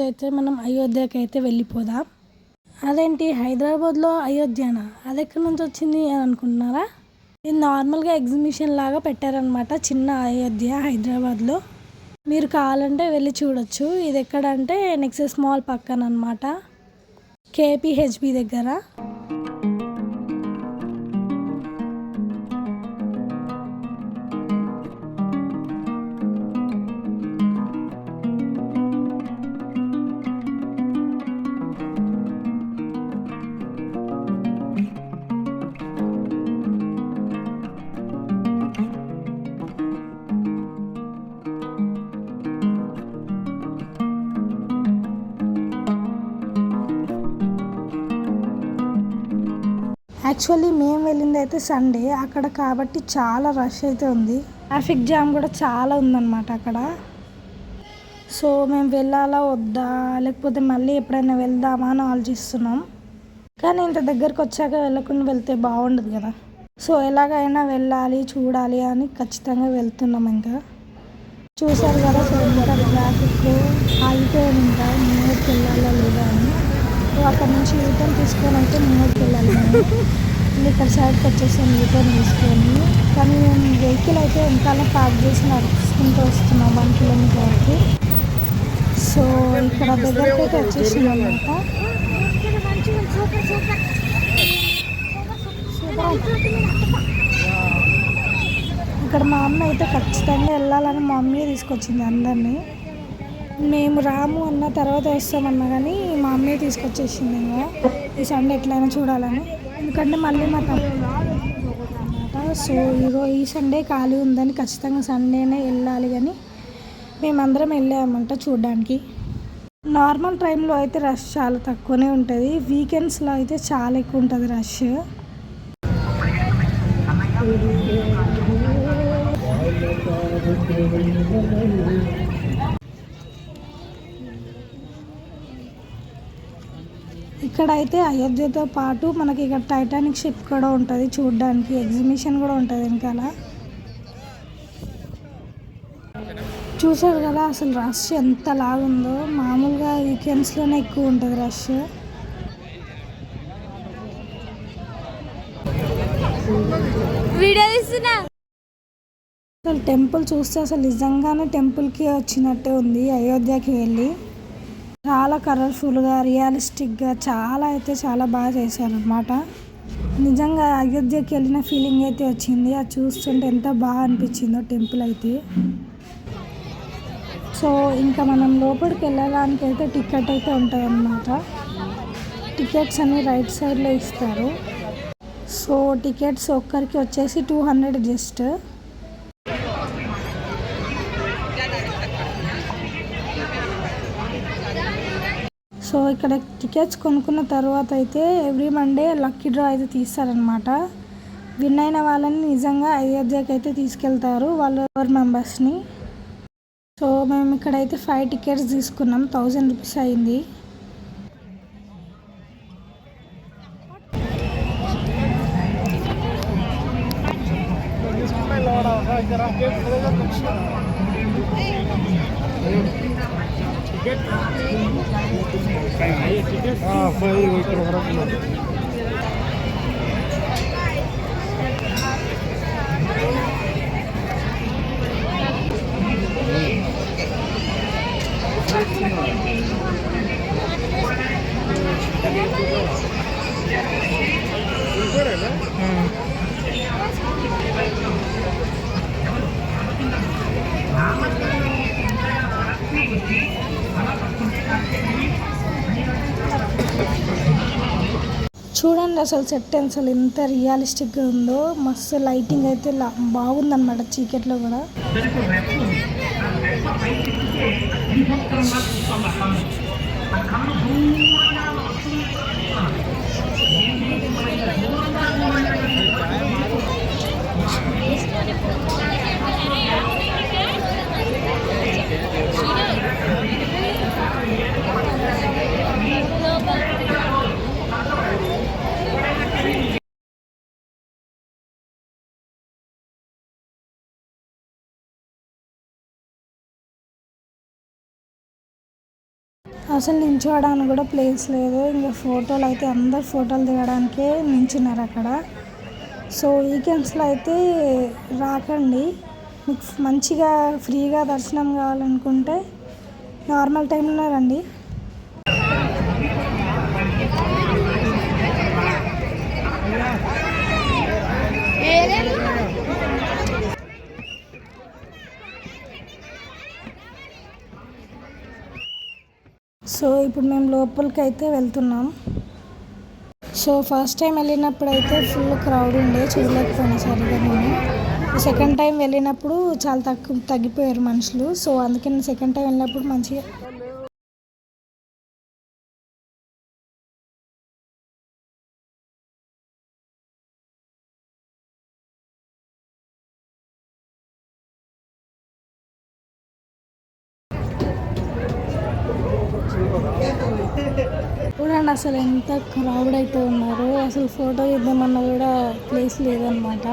అయితే మనం అయోధ్యకి అయితే వెళ్ళిపోదాం. అదేంటి హైదరాబాద్లో అయోధ్యనా, అది ఎక్కడి నుంచి వచ్చింది అని అనుకుంటున్నారా? ఇది నార్మల్గా ఎగ్జిబిషన్ లాగా పెట్టారనమాట, చిన్న అయోధ్య హైదరాబాద్లో. మీరు కావాలంటే వెళ్ళి చూడొచ్చు. ఇది ఎక్కడంటే నెక్సెస్ మాల్ పక్కన అనమాట, కేపీహెచ్బి దగ్గర. యాక్చువల్లీ మేము వెళ్ళింది అయితే సండే అక్కడ, కాబట్టి చాలా రష్ అయితే ఉంది. ట్రాఫిక్ జామ్ కూడా చాలా ఉందన్నమాట అక్కడ. సో మేము వెళ్ళాలా వద్దా, లేకపోతే మళ్ళీ ఎప్పుడైనా వెళ్దామా అని ఆలోచిస్తున్నాం. కానీ ఇంత దగ్గరకు వచ్చాక వెళ్ళకుండా వెళ్తే బాగుండదు కదా. సో ఎలాగైనా వెళ్ళాలి, చూడాలి అని ఖచ్చితంగా వెళ్తున్నాం. ఇంకా చూసారు కదా, సో ఇంత ట్రాఫిక్ ఆగిపోయింది. ఇంకా మూడుకి వెళ్ళాలా లేదా అని. సో అక్కడ నుంచి యూటర్న్ తీసుకొని అయితే మూడుకి వెళ్ళాలి మేము. ఇక్కడ సైడ్కి వచ్చేసాం యూటర్న్ తీసుకొని. కానీ మేము వెహికల్ అయితే వెనకాల పార్క్ చేసి నడుచుకుంటూ వస్తున్నాం 1 కిలోమీటర్ వరకు. సో ఇక్కడ దగ్గరికి అయితే వచ్చేసాం అనమాట. ఇక్కడ మా అమ్మ అయితే ఖచ్చితంగా వెళ్ళాలని మా మమ్మీ తీసుకొచ్చింది అందరినీ. మేము రాము అన్న తర్వాత వస్తామన్నా కానీ మా అమ్మే తీసుకొచ్చేసింది ఇంకా ఈ సండే ఎట్లయినా చూడాలని. ఎందుకంటే మళ్ళీ మా అనమాట. సో ఈ సండే ఖాళీ ఉందని ఖచ్చితంగా సండేనే వెళ్ళాలి. కానీ మేమందరం వెళ్ళామంట చూడడానికి. నార్మల్ టైంలో అయితే రష్ చాలా తక్కువనే ఉంటుంది, వీకెండ్స్లో అయితే చాలా ఎక్కువ ఉంటుంది రష్. ఇక్కడ అయితే అయోధ్యతో పాటు మనకి ఇక్కడ టైటానిక్ షిప్ కూడా ఉంటుంది చూడడానికి, ఎగ్జిబిషన్ కూడా ఉంటుంది వెనకాల. చూసారు కదా అసలు రష్ ఎంత లాగుందో. మామూలుగా వీకెండ్స్లోనే ఎక్కువ ఉంటుంది రష్. అసలు టెంపుల్ చూస్తే అసలు నిజంగానే టెంపుల్కి వచ్చినట్టే ఉంది. అయోధ్యకి వెళ్ళి చాలా కలర్ఫుల్గా, రియలిస్టిక్గా చాలా బాగా చేశారనమాట. నిజంగా అయోధ్యకి వెళ్ళిన ఫీలింగ్ అయితే వచ్చింది. అది చూస్తుంటే ఎంత బాగా అనిపించిందో టెంపుల్ అయితే. సో ఇంకా మనం లోపలికి వెళ్ళడానికి అయితే టికెట్ అయితే ఉంటుంది అన్నమాట. టికెట్స్ అన్ని రైట్ సైడ్లో ఇస్తారు. సో టికెట్స్ ఒక్కరికి వచ్చేసి 200 జస్ట్. సో ఇక్కడ టికెట్స్ కొనుక్కున్న తర్వాత అయితే ఎవ్రీ మండే లక్కీ డ్రా అయితే తీస్తారనమాట. విన్ అయిన వాళ్ళని నిజంగా అయోధ్యకి అయితే తీసుకెళ్తారు వాళ్ళ 4 మెంబర్స్ని. సో మేము ఇక్కడైతే 5 టికెట్స్ తీసుకున్నాం, 1000 రూపీస్ అయింది. చూడండి అసలు సెట్ అసలు ఎంత రియలిస్టిక్గా ఉందో. మస్తు లైటింగ్ అయితే బాగుందన్నమాట చీకట్లో కూడా. అసలు నించోవడానికి కూడా ప్లేస్ లేదు. ఇంకా ఫోటోలు అయితే అందరు ఫోటోలు దిగడానికే నించున్నారు అక్కడ. సో వీకెండ్స్లో అయితే రాకండి. మీకు మంచిగా ఫ్రీగా దర్శనం కావాలనుకుంటే నార్మల్ టైంలో రండి. సో ఇప్పుడు మేము లోపలికి అయితే వెళ్తున్నాం. సో ఫస్ట్ టైం వెళ్ళినప్పుడు అయితే ఫుల్ క్రౌడ్ ఉండే, చూడలేకపోయినా సరిగా నేను. సెకండ్ టైం వెళ్ళినప్పుడు చాలా తగ్గిపోయారు మనుషులు. సో అందుకే నేను సెకండ్ టైం వెళ్ళినప్పుడు మంచిగా చూడండి అసలు ఎంత క్రౌడ్ అయితే ఉన్నారు. అసలు ఫోటో ఇద్దామన్నా కూడా ప్లేస్ లేదనమాట.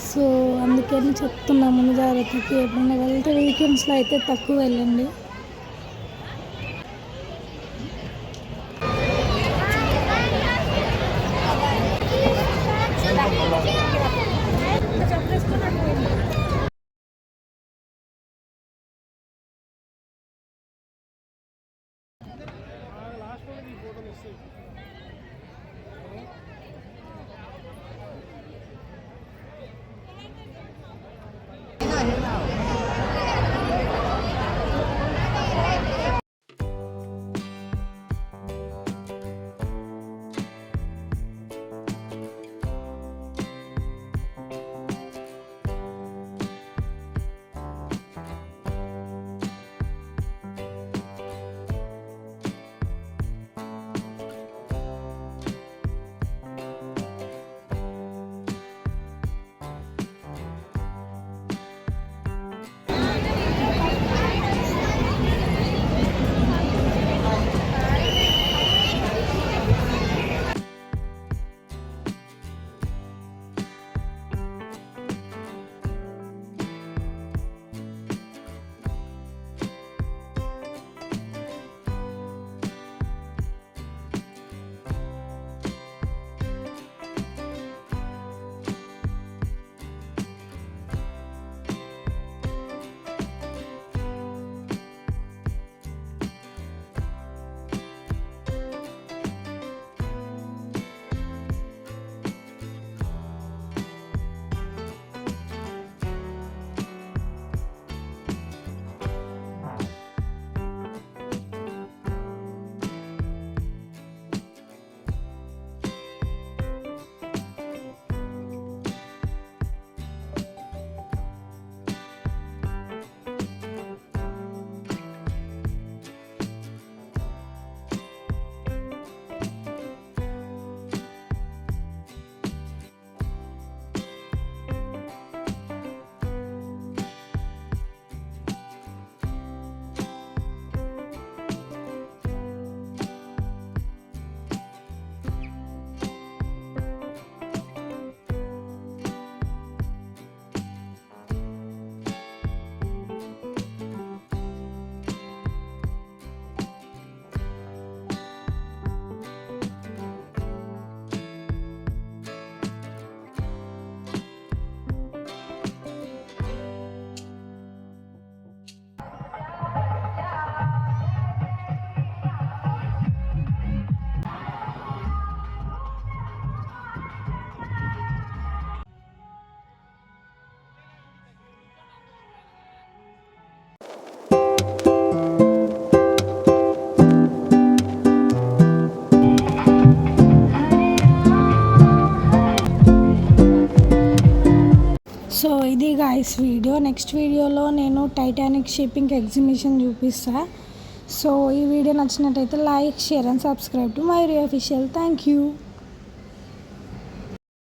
సో అందుకని చెప్తున్నా ముందు జాగ్రత్తకి. ఎప్పుడైనా వెళ్తే వీకెండ్స్లో అయితే తక్కువ వెళ్ళండి. సో ఇది గాయ్స్ వీడియో. నెక్స్ట్ వీడియోలో నేను టైటానిక్ షిప్పింగ్ ఎగ్జిబిషన్ చూపిస్తా. సో ఈ వీడియో నచ్చినట్టయితే like, share and subscribe to Mayuri official. Thank you.